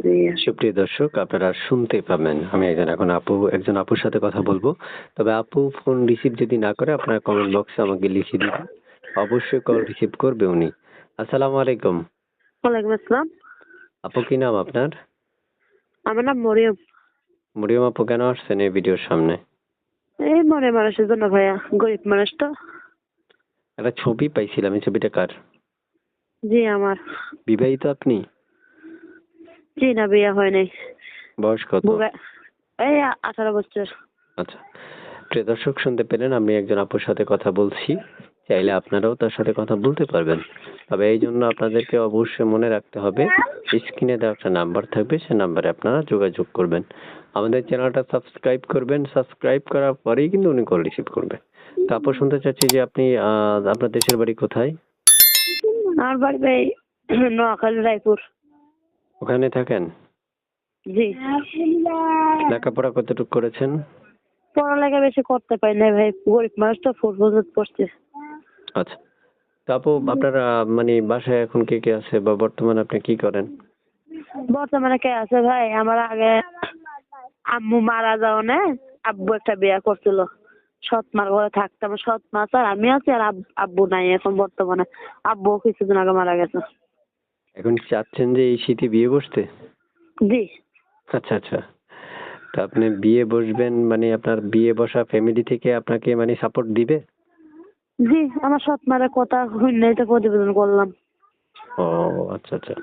জি। সুপ্রিয় দর্শক, আপনারা শুনতে পাবেন আমি একজন আপুর সাথে কথা বলবো। তবে আপু ফোন রিসিভ যদি না করে আপনারা কমেন্ট বক্সে আমাকে লিখে দিবেন। অবশ্যই কল রিসিভ করবে উনি। আসসালামু আলাইকুম। ওয়ালাইকুম আসসালাম। আপু কি নাম আপনার? আমার নাম মরিয়ম। মরিয়ম আপু কেন আসছেন এই ভিডিওর সামনে? এই মরে মানুষের জন্য ভাইয়া, গরিব মানুষ তো। একটা ছবি পাইছিলাম, এই ছবিটা কার? জি আমার। বিবাহিত আপনি? জি না, বিয়ে হয় নাই। বয়স কত? এই 18 বছর। আচ্ছা। প্রিয় দর্শক, শুনতে পেলেন আমি একজন আপুর সাথে কথা বলছি। চাইলে আপনারাও তার সাথে কথা বলতে পারবেন। তবে এই জন্য আপনাদেরকে অবশ্যই মনে রাখতে হবে, স্ক্রিনে দেওয়া একটা নাম্বার থাকবে, সে নাম্বারে আপনারা যোগাযোগ করবেন। আমাদের চ্যানেলটা সাবস্ক্রাইব করবেন। সাবস্ক্রাইব করার পরেই কিন্তু উনি কল রিসিভ করবে। তো আপু শুনতে চাচ্ছি যে আপনি আপনার দেশের বাড়ি কোথায়? আমার বাড়ি ভাই নোয়াখালী, রায়পুর। ওখানে থাকেন? জি। লেখাপড়া কতটুকু করেছেন? পড়ালেখা বেশি করতে পারি না ভাই, গরিব মানুষ তো, 4 পর্যন্ত পড়ছে। আচ্ছা। তো আপু আপনার মানে বাসায় এখন কে কে আছে বা বর্তমানে আপনি কি করেন? বর্তমানে কে আছে ভাই, আমার আগে আম্মু মারা যাও না, আব্বু একটা বিয়ে করছিল। সৎ মার ঘরে থাকতাম, সৎ মা আর আমি আছি, আর আব্বু নাই এখন বর্তমানে। আব্বু কিছুদিন আগে মারা গেছে। এখন কি চাচ্ছেন যে এই শীতে বিয়ে বসতে? জি। আচ্ছা, আচ্ছা। তো আপনি বিয়ে বসবেন মানে আপনার বিয়ে বসা ফ্যামিলি থেকে আপনাকে মানে সাপোর্ট দিবে? জি, আমার সৎ মারের কথা শুনেই তো প্রতিবেদন করলাম। ও আচ্ছা, আচ্ছা।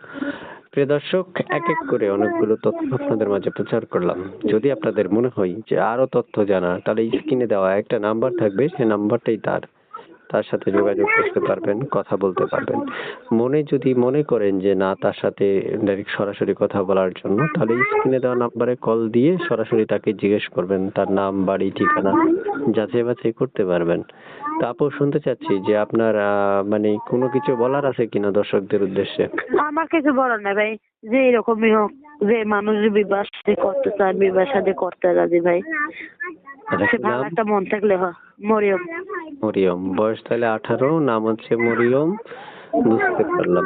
প্রিয় দর্শক, এক এক করে অনেকগুলো তথ্য আপনাদের মাঝে প্রচার করলাম। যদি আপনাদের মনে হয় যে আরো তথ্য জানার, তাহলে স্ক্রিনে দেওয়া একটা নাম্বার থাকবে, সেই নাম্বারটাই তার সাথে যোগাযোগ করতে পারবেন, কথা বলতে পারবেন। যদি মনে করেন যে না, তার সাথে ডাইরেক্ট সরাসরি কথা বলার জন্য, তাহলে স্ক্রিনে দেওয়া নাম্বারে কল দিয়ে সরাসরি তাকে জিজ্ঞেস করবেন, তার নাম, বাড়ি, ঠিকানা যাচাই বাছাই করতে পারবেন। তো আপু শুনতে চাচ্ছি যে আপনার মানে কোনো কিছু বলার আছে কিনা দর্শকদের উদ্দেশ্যে? আমার কিছু বলার নাই ভাই, যে এরকমই হোক, যে মানুষ বিবাহ শাদী করতে চায় বিবাহ শাদী করতে রাজি ভাই। আচ্ছা, সে কি ভালো নাম? একটা মন থাকলে হয়। মরিয়ম। মরিয়ম। বয়স তাহলে 18, নাম হচ্ছে মরিয়ম। বুঝতে পারলাম।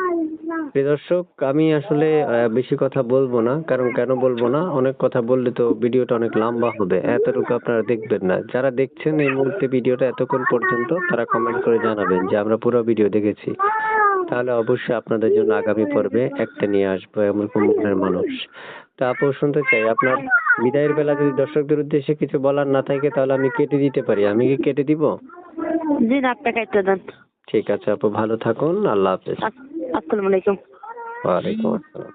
প্রিয় দর্শক, আমি আসলে বেশি কথা বলবো না, কারণ কেন বলবো না, অনেক কথা বললে তো ভিডিওটা অনেক লম্বা হবে, এতটুকু আপনারা দেখবেন না। যারা দেখছেন এই মুহূর্তে ভিডিওটা এতক্ষণ পর্যন্ত, তারা কমেন্ট করে জানাবেন যে আমরা পুরো ভিডিও দেখেছি। তাহলে অবশ্যই আপনাদের জন্য আগামী পর্বে একটা নিয়ে আসবো এমন কোন মনের মানুষ। তা আপু শুনতে চাই, আপনার বিদায়ের বেলা যদি দর্শকদের উদ্দেশ্যে কিছু বলার না থাকে, তাহলে আমি কেটে দিতে পারি। আমি কি কেটে দিব? জি না, আপনাকে একটা দেন। ঠিক আছে আপু, ভালো থাকুন। আল্লাহ হাফেজ। আসসালামু আলাইকুম। ওয়ালাইকুম আসসালাম।